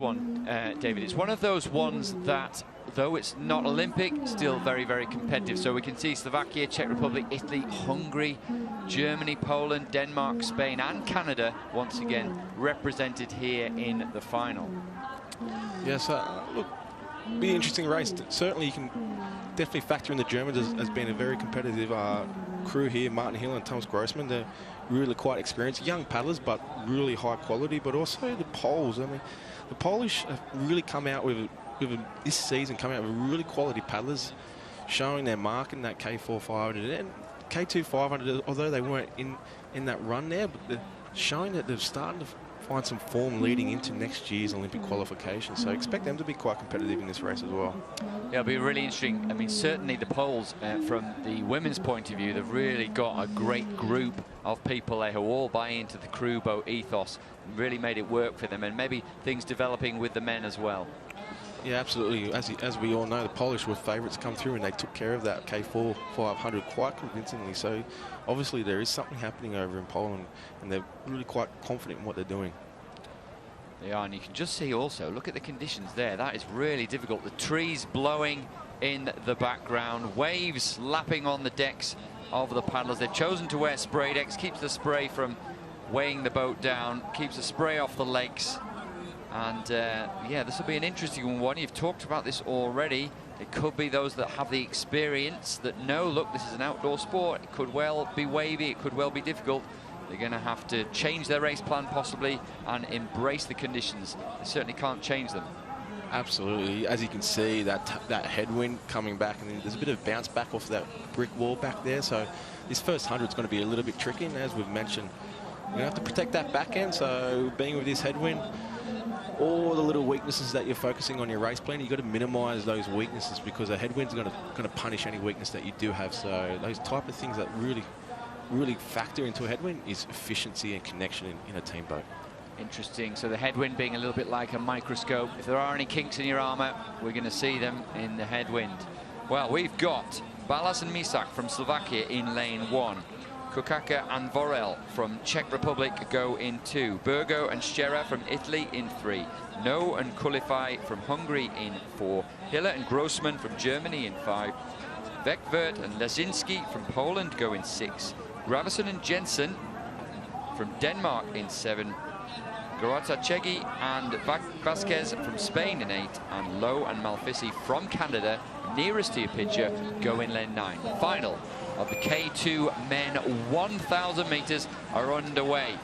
one, David. It's one of those ones that, though it's not Olympic, still very, very competitive. So we can see Slovakia, Czech Republic, Italy, Hungary, Germany, Poland, Denmark, Spain and Canada once again represented here in the final. Yes, look, be an interesting race. Certainly you can definitely factor in the Germans as being a very competitive crew here. Martin Hill and Thomas Grossman, they're really quite experienced, young paddlers, but really high quality. But also the Poles, I mean, the Polish have really come out with this season, come out with really quality paddlers, showing their mark in that K4 500 and K2 500. Although they weren't in that run there, but they're showing that they're starting to find some form leading into next year's Olympic qualification. So expect them to be quite competitive in this race as well. Yeah, it'll be really interesting. I mean, certainly the Poles, from the women's point of view, they've really got a great group of people there who all buy into the crew boat ethos, really made it work for them, and maybe things developing with the men as well. Yeah, absolutely. As we all know, the Polish were favourites come through, and they took care of that K4 500 quite convincingly. So obviously there is something happening over in Poland, and they're really quite confident in what they're doing. They are, and you can just see also, look at the conditions there. That is really difficult. The trees blowing in the background, waves lapping on the decks of the paddlers. They've chosen to wear spray decks, keeps the spray from weighing the boat down, keeps the spray off the legs. And yeah, this will be an interesting one. You've talked about this already. It could be those that have the experience that know, look, this is an outdoor sport. It could well be wavy. It could well be difficult. They're going to have to change their race plan possibly and embrace the conditions. They certainly can't change them. Absolutely. As you can see, that headwind coming back, and there's a bit of bounce back off that brick wall back there. So this first 100 is going to be a little bit tricky. And as we've mentioned, you're going to have to protect that back end. So being with this headwind, all the little weaknesses that you're focusing on your race plan, you've got to minimise those weaknesses, because a headwind's going to punish any weakness that you do have. So those type of things that really factor into a headwind is efficiency and connection in a team boat. Interesting. So the headwind being a little bit like a microscope. If there are any kinks in your armour, we're going to see them in the headwind. Well, we've got Balas and Misak from Slovakia in lane 1. Kukaka and Vorel from Czech Republic go in 2. Burgo and Scherer from Italy in 3. No and Kulifai from Hungary in 4. Hiller and Grossman from Germany in 5. Vekvert and Lesinski from Poland go in 6. Gravison and Jensen from Denmark in 7. Goratachegi and Vasquez from Spain in 8. And Lowe and Malfisi from Canada, nearest to your picture, go in lane 9. The final of the K2 men 1,000 meters are underway.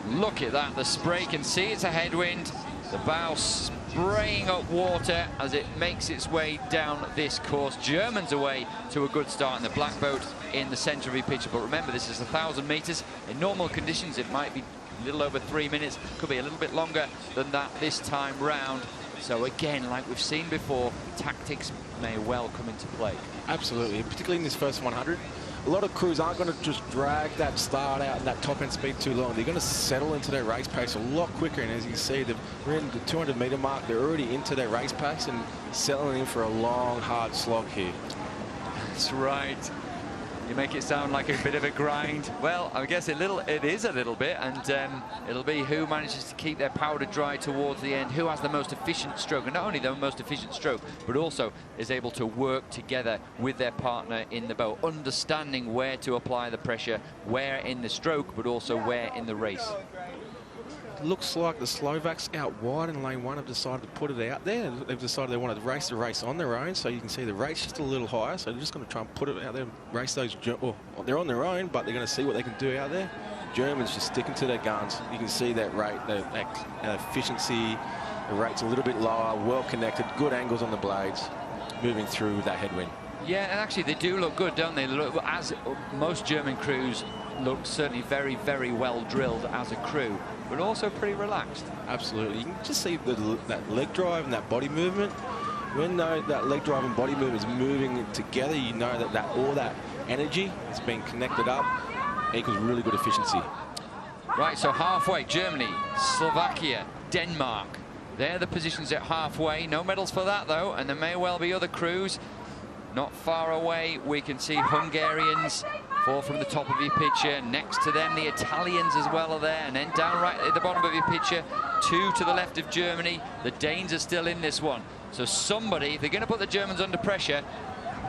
Look at that, the spray, can see it's a headwind. The bow spraying up water as it makes its way down this course. Germans away to a good start in the black boat in the centre of your picture. But remember, this is 1,000 meters. In normal conditions, it might be a little over 3 minutes. Could be a little bit longer than that this time round. So again, like we've seen before, tactics may well come into play. Absolutely, particularly in this first 100. A lot of crews aren't going to just drag that start out and that top end speed too long. They're going to settle into their race pace a lot quicker. And as you can see, we're in the 200 meter mark. They're already into their race pace and settling in for a long, hard slog here. That's right. You make it sound like a bit of a grind. Well, I guess it is a little bit, and it'll be who manages to keep their powder dry towards the end, who has the most efficient stroke, and not only the most efficient stroke, but also is able to work together with their partner in the boat, understanding where to apply the pressure, where in the stroke, but also where in the race. Looks like the Slovaks out wide in lane 1 have decided to put it out there. They've decided they want to race the race on their own, so you can see the rate's just a little higher, so they're just going to try and put it out there, race those. Well, they're on their own, but they're going to see what they can do out there. Germans just sticking to their guns. You can see that rate, that efficiency, the rate's a little bit lower, well connected, good angles on the blades, moving through that headwind. Yeah, and actually they do look good, don't they? Look, as most German crews look certainly very, very well drilled as a crew, but also pretty relaxed. Absolutely. You can just see that leg drive and that body movement. When that leg drive and body movement is moving together, you know that all that energy is being connected up equals really good efficiency. Right, so halfway, Germany, Slovakia, Denmark. They're the positions at halfway. No medals for that, though, and there may well be other crews. Not far away, we can see Hungarians 4 from the top of your picture. Next to them, the Italians as well are there. And then down right at the bottom of your picture, 2 to the left of Germany. The Danes are still in this one. So somebody, if they're going to put the Germans under pressure,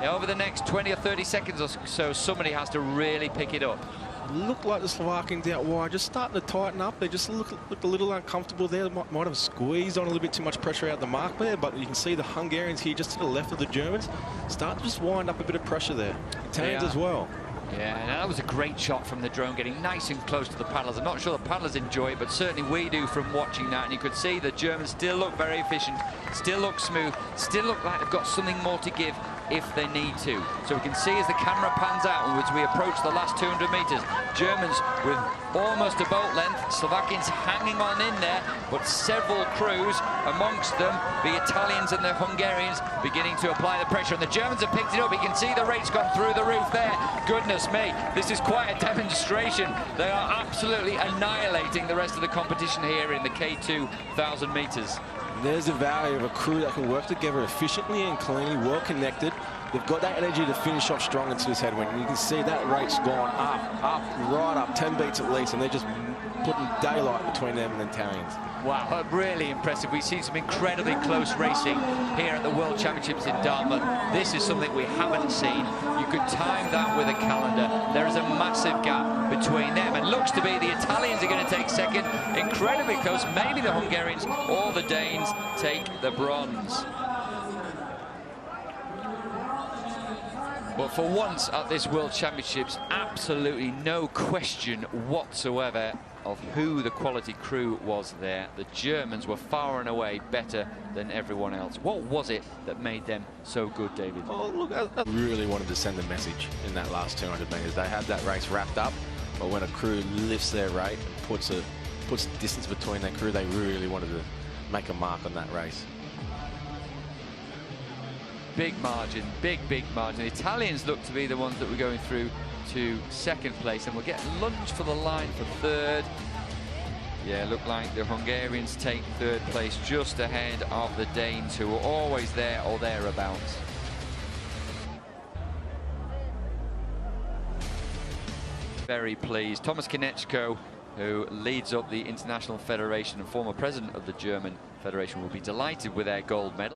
over the next 20 or 30 seconds or so, somebody has to really pick it up. Look like the Slovakians out wide, just starting to tighten up. They just look a little uncomfortable there. Might have squeezed on a little bit too much pressure out the mark there, but you can see the Hungarians here just to the left of the Germans start to just wind up a bit of pressure there. Italians as well. Yeah, and that was a great shot from the drone, getting nice and close to the paddlers. I'm not sure the paddlers enjoy it, but certainly we do from watching that. And you could see the Germans still look very efficient, still look smooth, still look like they've got something more to give if they need to. So we can see as the camera pans out as we approach the last 200 meters, Germans with almost a boat length, Slovakians hanging on in there, but several crews, amongst them the Italians and the Hungarians, beginning to apply the pressure, and the Germans have picked it up. You can see the rate's gone through the roof there. Goodness me, this is quite a demonstration. They are absolutely annihilating the rest of the competition here in the K-2 1,000 meters. There's the value of a crew that can work together efficiently and cleanly, well connected. They've got that energy to finish off strong into this headwind. And you can see that rate's gone up, right up, 10 beats at least, and they're just putting daylight between them and the Italians. Wow, really impressive. We've seen some incredibly close racing here at the World Championships in Dartmouth. This is something we haven't seen. You could time that with a calendar. There is a massive gap between them, and looks to be the Italians are going to take second. Incredibly close. Maybe the Hungarians or the Danes take the bronze. But for once at this World Championships, absolutely no question whatsoever of who the quality crew was there. The Germans were far and away better than everyone else. What was it that made them so good, David? Oh, look, I really wanted to send a message in that last 200 metres. They had that race wrapped up, but when a crew lifts their rate and puts distance between their crew, they really wanted to make a mark on that race. Big margin, big margin. The Italians look to be the ones that were going through to second place, and we'll get lunge for the line for third. Yeah, look like the Hungarians take third place, just ahead of the Danes, who are always there or thereabouts. Very pleased. Thomas Canoe, who leads up the International Federation and former president of the German Federation, will be delighted with their gold medal.